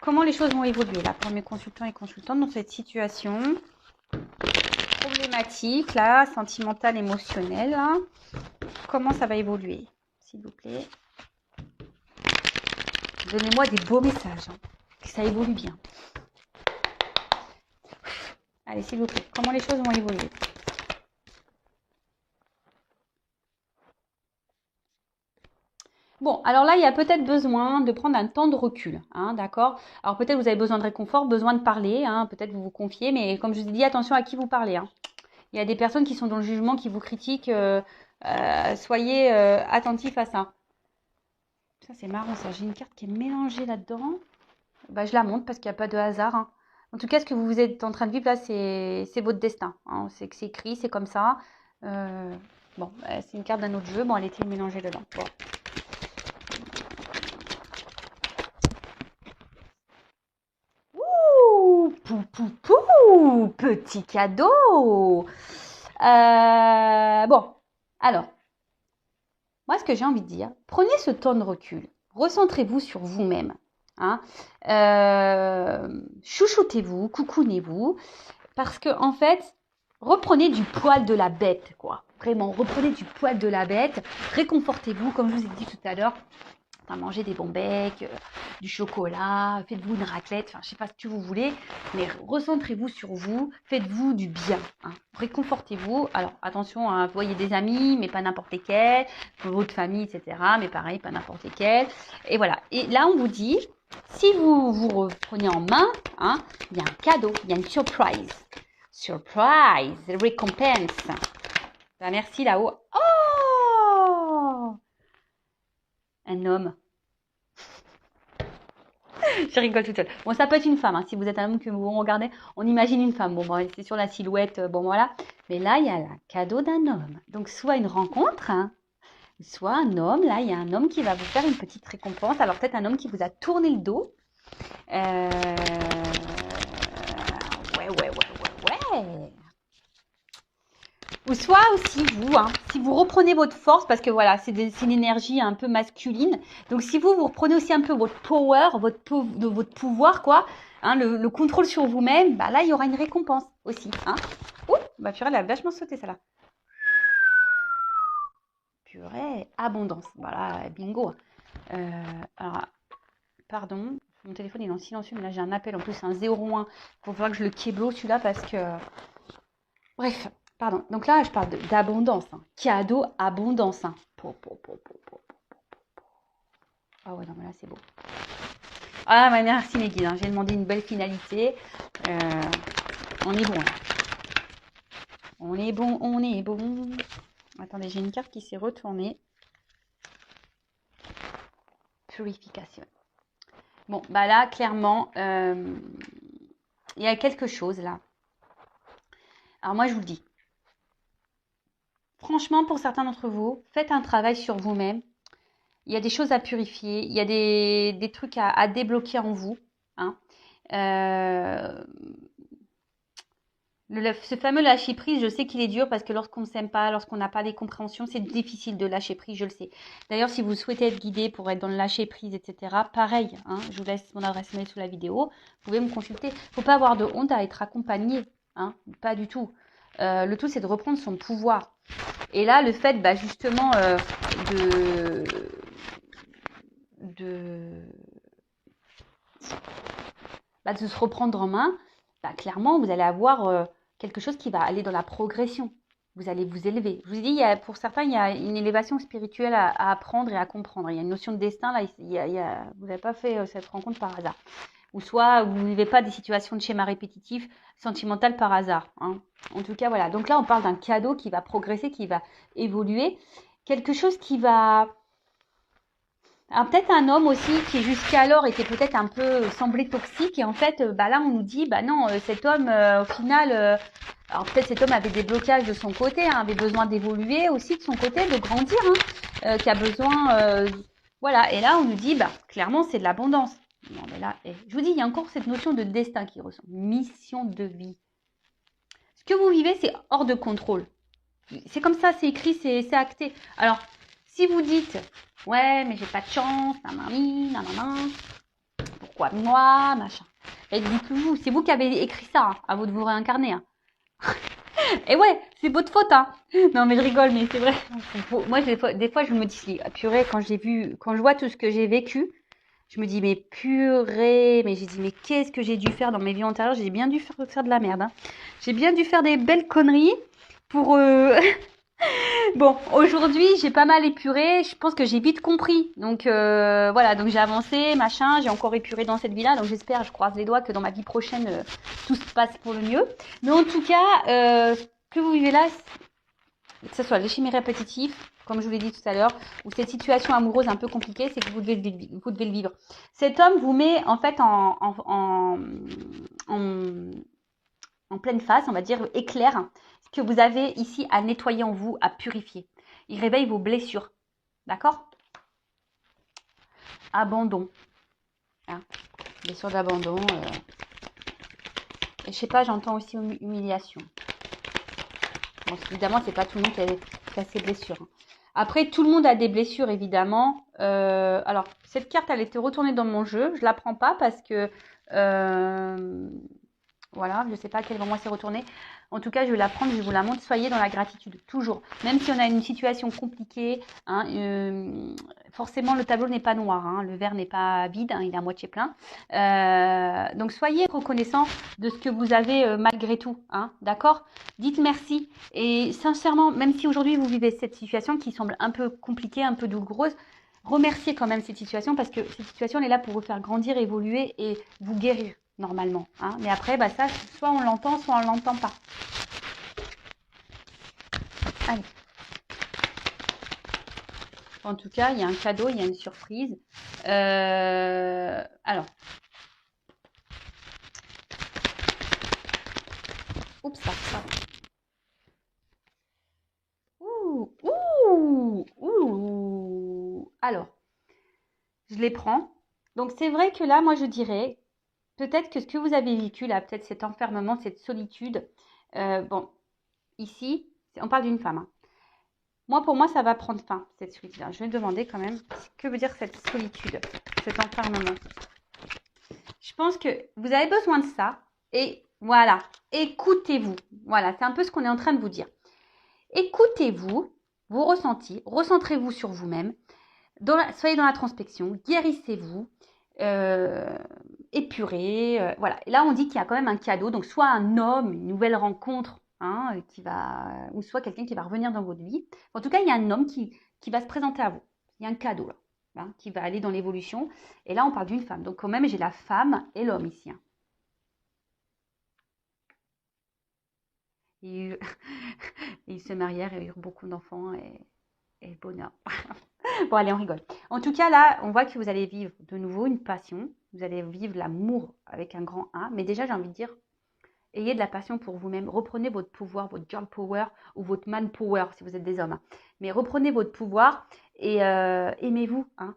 comment les choses vont évoluer là pour mes consultants et consultantes dans cette situation problématique là, sentimentale, émotionnelle là. Comment ça va évoluer, s'il vous plaît? Donnez-moi des beaux messages, hein, que ça évolue bien. Allez, s'il vous plaît, comment les choses vont évoluer? Bon, alors là, il y a peut-être besoin de prendre un temps de recul, hein, d'accord? Alors peut-être vous avez besoin de réconfort, besoin de parler, hein, peut-être vous vous confiez, mais comme je vous ai dit, attention à qui vous parlez. Hein. Il y a des personnes qui sont dans le jugement, qui vous critiquent, soyez attentifs à ça. Ça, c'est marrant, ça. J'ai une carte qui est mélangée là-dedans. Bah, je la montre parce qu'il n'y a pas de hasard. Hein. En tout cas, ce que vous êtes en train de vivre là, c'est votre destin. Hein. C'est écrit, c'est comme ça. Bon, c'est une carte d'un autre jeu. Bon, elle était mélangée dedans. Bon. Ouh, pou, pou, pou, petit cadeau. Bon, alors, moi, ce que j'ai envie de dire, prenez ce temps de recul. Recentrez-vous sur vous-même. Hein. Chouchoutez-vous, coucounez-vous. Parce que, en fait, reprenez du poil de la bête, quoi. Vraiment, reprenez du poil de la bête. Réconfortez-vous, comme je vous ai dit tout à l'heure. Manger des bons becs, du chocolat, faites-vous une raclette, enfin je sais pas ce que vous voulez, mais recentrez-vous sur vous, faites-vous du bien, hein. Réconfortez-vous. Alors attention, hein, voyez des amis, mais pas n'importe lesquels, votre famille, etc. Mais pareil, pas n'importe lesquels. Et voilà. Et là, on vous dit, si vous vous reprenez en main, hein, il y a un cadeau, il y a une surprise. Surprise, récompense. Ben, merci là-haut. Oh! Un homme. Je rigole toute seule. Bon, ça peut être une femme. Hein. Si vous êtes un homme que vous regardez, on imagine une femme. Bon, c'est sur la silhouette. Bon, voilà. Mais là, il y a le cadeau d'un homme. Donc, soit une rencontre, hein, soit un homme. Là, il y a un homme qui va vous faire une petite récompense. Alors, peut-être un homme qui vous a tourné le dos. Ouais. Ou soit aussi vous, hein, si vous reprenez votre force, parce que voilà, c'est une énergie un peu masculine. Donc si vous reprenez aussi un peu votre power, votre pouvoir, quoi, hein, le contrôle sur vous-même, bah là, il y aura une récompense aussi. Hein. Ouh, bah purée, elle a vachement sauté, celle-là. Purée, abondance. Voilà, bingo. Alors, pardon, mon téléphone est en silencieux, mais là, j'ai un appel. En plus, c'est un 01. Il faut falloir que je le kéblo, celui-là, parce que... Bref. Pardon, donc là, je parle d'abondance. Hein. Cadeau, abondance. Hein. Ah ouais, non, mais là, c'est beau. Ah, bah, merci, mes guides. Hein. J'ai demandé une belle finalité. On est bon. Là. On est bon. Attendez, j'ai une carte qui s'est retournée. Purification. Bon, bah là, clairement, il y a quelque chose, là. Alors, moi, je vous le dis. Franchement, pour certains d'entre vous, faites un travail sur vous-même. Il y a des choses à purifier, il y a des trucs à débloquer en vous. Hein. Ce fameux lâcher prise, je sais qu'il est dur parce que lorsqu'on ne s'aime pas, lorsqu'on n'a pas les compréhensions, c'est difficile de lâcher prise, je le sais. D'ailleurs, si vous souhaitez être guidé pour être dans le lâcher prise, etc., pareil, hein, je vous laisse mon adresse mail sous la vidéo, vous pouvez me consulter. Il ne faut pas avoir de honte à être accompagné, hein, pas du tout. Le tout, c'est de reprendre son pouvoir. Et là, le fait, bah, justement, de se reprendre en main, bah, clairement, vous allez avoir quelque chose qui va aller dans la progression. Vous allez vous élever. Je vous dis, pour certains, il y a une élévation spirituelle à apprendre et à comprendre. Il y a une notion de destin. Là, vous n'avez pas fait cette rencontre par hasard. Ou soit vous ne vivez pas des situations de schéma répétitif sentimental par hasard. Hein. En tout cas, voilà. Donc là, on parle d'un cadeau qui va progresser, qui va évoluer. Quelque chose qui va... Alors, peut-être un homme aussi qui jusqu'alors était peut-être un peu semblé toxique. Et en fait, bah là, on nous dit, bah non, cet homme, au final... alors peut-être cet homme avait des blocages de son côté, hein, avait besoin d'évoluer aussi de son côté, de grandir, hein, qui a besoin... voilà. Et là, on nous dit, bah clairement, c'est de l'abondance. Non, mais là, je vous dis, il y a encore cette notion de destin qui ressort. Mission de vie. Ce que vous vivez, c'est hors de contrôle. C'est comme ça, c'est écrit, c'est acté. Alors, si vous dites, ouais, mais j'ai pas de chance, nanana, pourquoi moi, machin. Et dites-vous, c'est vous qui avez écrit ça, hein, à vous de vous réincarner. Hein. Et ouais, c'est votre faute, hein. Non, mais je rigole, mais c'est vrai. Moi, des fois, je me dis, purée, quand je vois tout ce que j'ai vécu, je me dis, mais purée, mais j'ai dit, mais qu'est-ce que j'ai dû faire dans mes vies antérieures? J'ai bien dû faire de la merde. Hein. J'ai bien dû faire des belles conneries pour... Bon, aujourd'hui, j'ai pas mal épuré. Je pense que j'ai vite compris. Donc, voilà, donc j'ai avancé, machin. J'ai encore épuré dans cette vie-là. Donc, j'espère, je croise les doigts, que dans ma vie prochaine, tout se passe pour le mieux. Mais en tout cas, ce que vous vivez là, que ce soit les chimères répétitifs, comme je vous l'ai dit tout à l'heure, ou cette situation amoureuse un peu compliquée, c'est que vous devez le vivre. Cet homme vous met en fait en pleine face, on va dire, éclaire ce que vous avez ici à nettoyer en vous, à purifier. Il réveille vos blessures. D'accord? Abandon. Hein, blessure d'abandon. je sais pas, j'entends aussi humiliation. Bon, évidemment, c'est pas tout le monde qui a ses blessures, hein. Après, tout le monde a des blessures, évidemment. Alors, cette carte, elle était retournée dans mon jeu. Je la prends pas parce que... voilà, je ne sais pas à quel moment c'est retourné. En tout cas, je vais la prendre, je vous la montre. Soyez dans la gratitude, toujours. Même si on a une situation compliquée, hein, forcément, le tableau n'est pas noir, hein, le verre n'est pas vide, hein, il est à moitié plein. Donc, soyez reconnaissants de ce que vous avez malgré tout, hein, d'accord? Dites merci. Et sincèrement, même si aujourd'hui, vous vivez cette situation qui semble un peu compliquée, un peu douloureuse, remerciez quand même cette situation parce que cette situation, elle est là pour vous faire grandir, évoluer et vous guérir. Normalement, hein. Mais après, bah ça, soit on l'entend, soit on l'entend pas. Allez. En tout cas, il y a un cadeau, il y a une surprise. Alors. Oups, ça. Ouh. Alors, je les prends. Donc, c'est vrai que là, moi, je dirais, peut-être que ce que vous avez vécu, là, peut-être cet enfermement, cette solitude. Bon, ici, on parle d'une femme, hein. Moi, pour moi, ça va prendre fin, cette solitude. Je vais demander quand même, que veut dire cette solitude, cet enfermement. Je pense que vous avez besoin de ça. Et voilà, écoutez-vous. Voilà, c'est un peu ce qu'on est en train de vous dire. Écoutez-vous, vos ressentis, recentrez-vous sur vous-même. Soyez dans la transpection, guérissez-vous, épurez. Voilà. Et là, on dit qu'il y a quand même un cadeau. Donc, soit un homme, une nouvelle rencontre, hein, ou soit quelqu'un qui va revenir dans votre vie. En tout cas, il y a un homme qui va se présenter à vous. Il y a un cadeau là, hein, qui va aller dans l'évolution. Et là, on parle d'une femme. Donc, quand même, j'ai la femme et l'homme ici, hein. Ils se marièrent et eurent beaucoup d'enfants et bonheur. Bon, allez, on rigole. En tout cas, là, on voit que vous allez vivre de nouveau une passion. Vous allez vivre l'amour avec un grand A. Mais déjà, j'ai envie de dire, ayez de la passion pour vous-même. Reprenez votre pouvoir, votre girl power ou votre man power si vous êtes des hommes, hein. Mais reprenez votre pouvoir et aimez-vous, hein.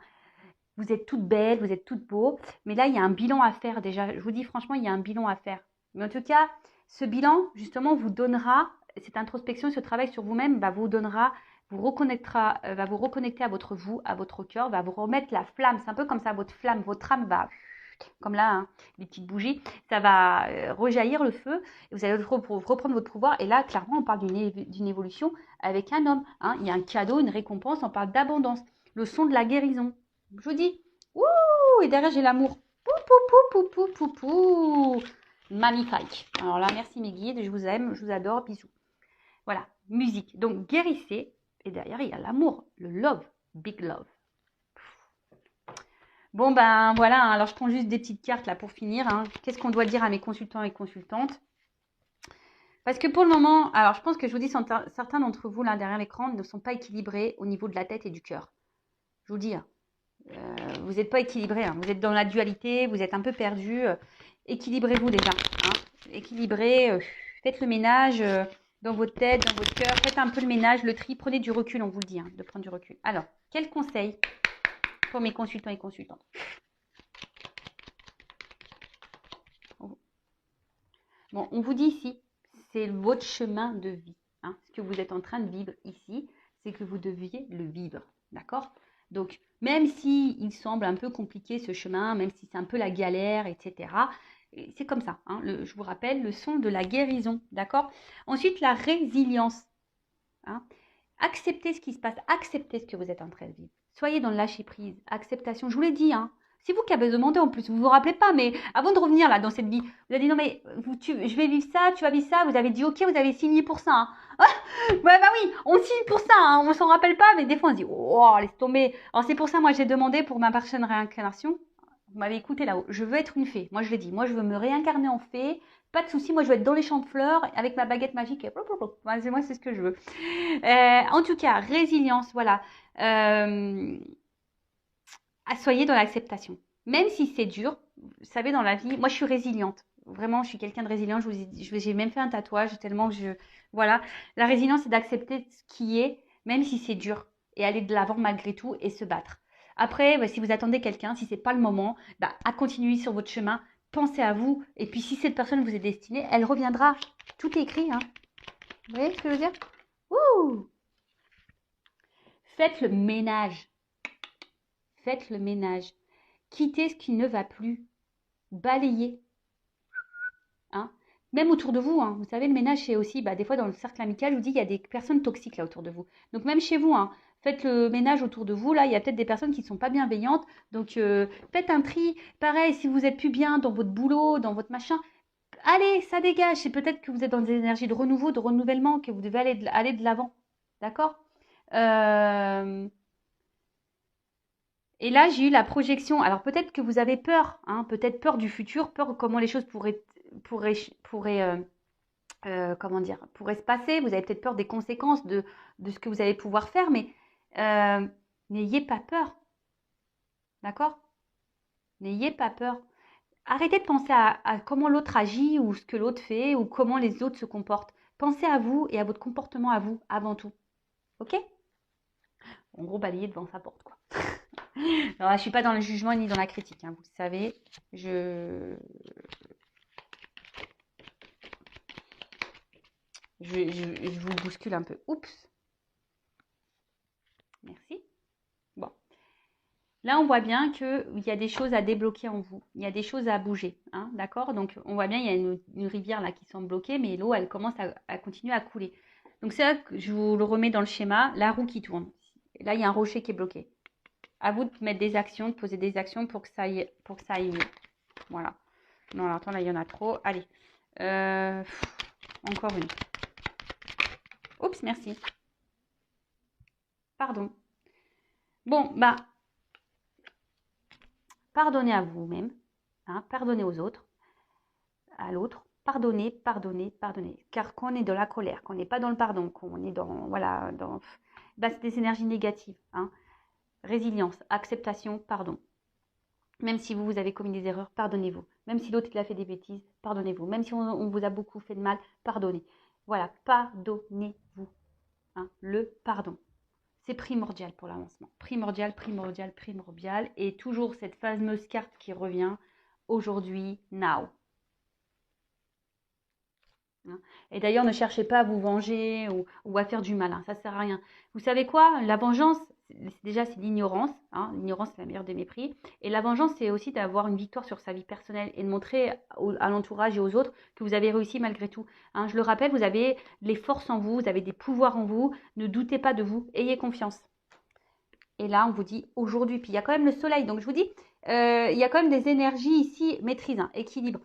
Vous êtes toutes belles, vous êtes toutes beaux. Mais là, il y a un bilan à faire déjà. Je vous dis franchement, il y a un bilan à faire. Mais en tout cas, ce bilan, justement, vous donnera, cette introspection, ce travail sur vous-même, vous donnera, vous reconnectera, va vous reconnecter à votre vous, à votre cœur, va vous remettre la flamme. C'est un peu comme ça, votre flamme, votre âme va, comme là, hein, les petites bougies, ça va rejaillir le feu. Et vous allez reprendre votre pouvoir. Et là, clairement, on parle d'une évolution avec un homme, hein. Il y a un cadeau, une récompense, on parle d'abondance. Le son de la guérison. Je vous dis, ouh, et derrière, j'ai l'amour. Pou, pou, pou, pou, pou, pou, pou. Magnifique. Alors là, merci mes guides, je vous aime, je vous adore, bisous. Voilà, musique. Donc, guérissez. Et derrière, il y a l'amour, le love, big love. Bon, ben voilà, hein, alors je prends juste des petites cartes là pour finir, hein. Qu'est-ce qu'on doit dire à mes consultants et consultantes? Parce que pour le moment, alors je pense que je vous dis, certains d'entre vous là derrière l'écran ne sont pas équilibrés au niveau de la tête et du cœur. Je vous dis, hein. Vous n'êtes pas équilibré, hein. Vous êtes dans la dualité, vous êtes un peu perdu. Équilibrez-vous déjà, hein. Équilibrez, faites le ménage dans votre tête, dans votre cœur. Faites un peu le ménage, le tri. Prenez du recul, on vous le dit, hein, de prendre du recul. Alors, quel conseil pour mes consultants et consultantes? Bon, on vous dit ici, c'est votre chemin de vie, hein. Ce que vous êtes en train de vivre ici, c'est que vous deviez le vivre, d'accord? Donc, même si il semble un peu compliqué ce chemin, même si c'est un peu la galère, etc., c'est comme ça, hein. Je vous rappelle, le son de la guérison, d'accord? Ensuite, la résilience, hein. Acceptez ce qui se passe, acceptez ce que vous êtes en train de vivre. Soyez dans le lâcher-prise, acceptation. Je vous l'ai dit, hein. C'est vous qui avez demandé en plus, vous ne vous rappelez pas, mais avant de revenir là dans cette vie, vous avez dit non mais je vais vivre ça, tu vas vivre ça, vous avez dit ok, vous avez signé pour ça, hein. Ouais, bah oui, on signe pour ça, hein, on s'en rappelle pas, mais des fois on se dit oh, laisse tomber. Alors c'est pour ça, moi j'ai demandé pour ma prochaine réincarnation, vous m'avez écouté là-haut, je veux être une fée, moi je l'ai dit, moi je veux me réincarner en fée, pas de souci, moi je veux être dans les champs de fleurs avec ma baguette magique, et moi c'est ce que je veux. En tout cas, résilience, voilà. Soyez dans l'acceptation. Même si c'est dur, vous savez, dans la vie, moi je suis résiliente. Vraiment, je suis quelqu'un de résilient. J'ai même fait un tatouage tellement que voilà. La résilience, c'est d'accepter ce qui est, même si c'est dur, et aller de l'avant malgré tout et se battre. Après, si vous attendez quelqu'un, si c'est pas le moment, à continuer sur votre chemin. pensez à vous. Et puis, si cette personne vous est destinée, elle reviendra. Tout est écrit, hein. Vous voyez ce que je veux dire? Ouh! Faites le ménage. Faites le ménage. Quittez ce qui ne va plus. Balayez. Hein? Même autour de vous, hein. Vous savez, le ménage, c'est aussi, des fois dans le cercle amical, je vous dis, il y a des personnes toxiques là autour de vous. Donc même chez vous, hein, faites le ménage autour de vous. Là, il y a peut-être des personnes qui ne sont pas bienveillantes. Donc faites un tri. Pareil, si vous êtes plus bien dans votre boulot, dans votre machin, allez, ça dégage. C'est peut-être que vous êtes dans des énergies de renouveau, de renouvellement, que vous devez aller de l'avant. D'accord? Euh, Et là, j'ai eu la projection. Alors peut-être que vous avez peur, hein, peut-être peur du futur, peur de comment les choses pourraient, pourraient comment dire, pourraient se passer. Vous avez peut-être peur des conséquences de ce que vous allez pouvoir faire, mais euh, n'ayez pas peur, d'accord? N'ayez pas peur. Arrêtez de penser à comment l'autre agit ou ce que l'autre fait ou comment les autres se comportent. Pensez à vous et à votre comportement à vous avant tout, ok? En gros, balayer devant sa porte, quoi. Alors là, je suis pas dans le jugement ni dans la critique, hein, vous le savez. Je vous bouscule un peu. Oups. Merci. Bon. Là, on voit bien qu'il y a des choses à débloquer en vous. Il y a des choses à bouger. Hein, d'accord? Donc, on voit bien il y a une rivière là qui semble bloquée, mais l'eau, elle commence à continuer à couler. Donc, c'est là que je vous le remets dans le schéma, la roue qui tourne. Là, il y a un rocher qui est bloqué. À vous de mettre des actions, de poser des actions pour que ça aille mieux. Voilà. Non, alors, attends, là, il y en a trop. Allez. Encore une. Oups, merci. Pardon. Bon, pardonnez à vous-même, hein, pardonnez aux autres, à l'autre, pardonnez, pardonnez, pardonnez. Car quand on est dans la colère, quand on n'est pas dans le pardon, quand on est dans, voilà, c'est des énergies négatives. Hein. Résilience, acceptation, pardon. Même si vous avez commis des erreurs, pardonnez-vous. Même si l'autre il a fait des bêtises, pardonnez-vous. Même si on vous a beaucoup fait de mal, pardonnez. Voilà, pardonnez-vous. Hein, le pardon. C'est primordial pour l'avancement. Primordial, primordial, primordial. Et toujours cette fameuse carte qui revient aujourd'hui, now. Et d'ailleurs, ne cherchez pas à vous venger ou à faire du malin. Ça ne sert à rien. Vous savez quoi? La vengeance, déjà, c'est l'ignorance. Hein. L'ignorance, c'est la meilleure des mépris. Et la vengeance, c'est aussi d'avoir une victoire sur sa vie personnelle et de montrer à l'entourage et aux autres que vous avez réussi malgré tout. Hein. Je le rappelle, vous avez les forces en vous, vous avez des pouvoirs en vous. Ne doutez pas de vous. Ayez confiance. Et là, on vous dit aujourd'hui. Puis il y a quand même le soleil. Donc je vous dis, il y a quand même des énergies ici, maîtrise, hein, équilibre.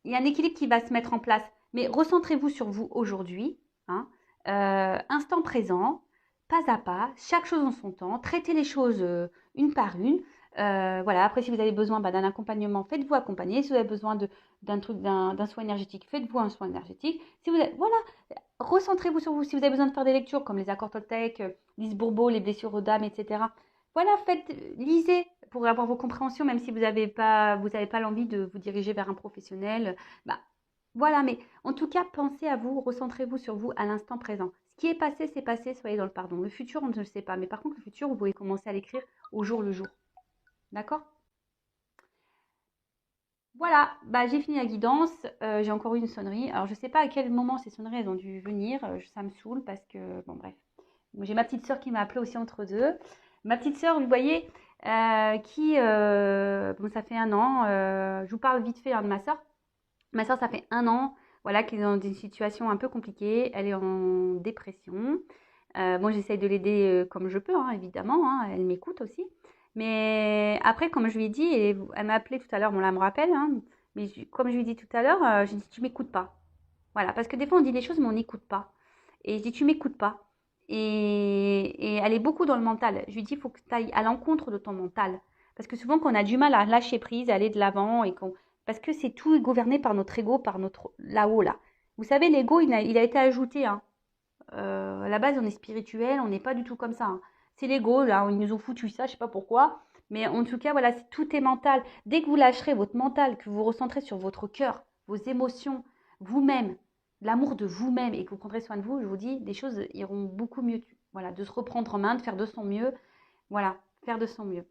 Il y a un équilibre qui va se mettre en place. Mais recentrez-vous sur vous aujourd'hui. Hein, instant présent, pas à pas, chaque chose en son temps. Traitez les choses une par une. Voilà. Après, si vous avez besoin d'un accompagnement, faites-vous accompagner. Si vous avez besoin d'un soin énergétique, faites-vous un soin énergétique. Si vous avez, voilà, recentrez-vous sur vous. Si vous avez besoin de faire des lectures comme les accords Toltec, Lise Bourbeau, les blessures aux dames, etc. Voilà, lisez pour avoir vos compréhensions, même si vous n'avez pas l'envie de vous diriger vers un professionnel. Voilà, mais en tout cas, pensez à vous, recentrez-vous sur vous à l'instant présent. Ce qui est passé, c'est passé, soyez dans le pardon. Le futur, on ne le sait pas. Mais par contre, le futur, vous pouvez commencer à l'écrire au jour le jour. D'accord? Voilà, j'ai fini la guidance. J'ai encore eu une sonnerie. Alors, je ne sais pas à quel moment ces sonneries elles ont dû venir. Ça me saoule parce que, bon, bref. J'ai ma petite sœur qui m'a appelée aussi entre deux. Ma petite sœur, vous voyez, ça fait 1 an. Je vous parle vite fait de ma sœur. Ma sœur, ça fait 1 an, voilà, qu'elle est dans une situation un peu compliquée. Elle est en dépression. Moi, j'essaye de l'aider comme je peux, hein, évidemment. Hein, elle m'écoute aussi. Mais après, comme je lui ai dit, et elle m'a appelé tout à l'heure, bon là, elle me rappelle, hein, mais comme je lui ai dit tout à l'heure, j'ai dit, tu m'écoutes pas. Voilà, parce que des fois, on dit des choses, mais on n'écoute pas. Et je dis, tu m'écoutes pas. Et elle est beaucoup dans le mental. Je lui dis, il faut que tu ailles à l'encontre de ton mental. Parce que souvent, qu'on a du mal à lâcher prise, à aller de l'avant, parce que c'est tout gouverné par notre ego, par notre là-haut, là. Vous savez, l'ego, il a été ajouté. Hein. À la base, on est spirituel, on n'est pas du tout comme ça. Hein. C'est l'ego, là, ils nous ont foutu ça, je sais pas pourquoi. Mais en tout cas, voilà, tout est mental. Dès que vous lâcherez votre mental, que vous recentrez sur votre cœur, vos émotions, vous-même, l'amour de vous-même et que vous prendrez soin de vous, je vous dis, des choses iront beaucoup mieux. Voilà, de se reprendre en main, de faire de son mieux. Voilà, faire de son mieux.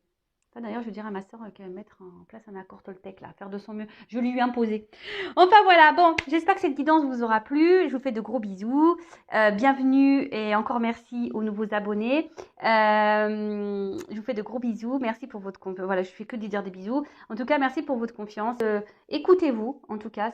D'ailleurs, je dirais à ma soeur qu'elle va mettre en place un accord Toltec, là, faire de son mieux. Je lui ai imposé. Enfin voilà, bon, j'espère que cette guidance vous aura plu. Je vous fais de gros bisous. Bienvenue et encore merci aux nouveaux abonnés. Je vous fais de gros bisous. Merci pour votre confiance. Voilà, je fais que de dire des bisous. En tout cas, merci pour votre confiance. Écoutez-vous, en tout cas,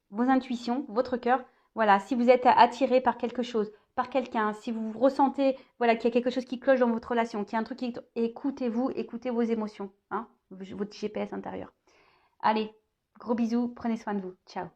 vos intuitions, votre cœur. Voilà, si vous êtes attiré par quelque chose, par quelqu'un, si vous ressentez voilà, qu'il y a quelque chose qui cloche dans votre relation, qu'il y a un truc qui... Écoutez-vous, écoutez vos émotions, hein, votre GPS intérieur. Allez, gros bisous, prenez soin de vous. Ciao.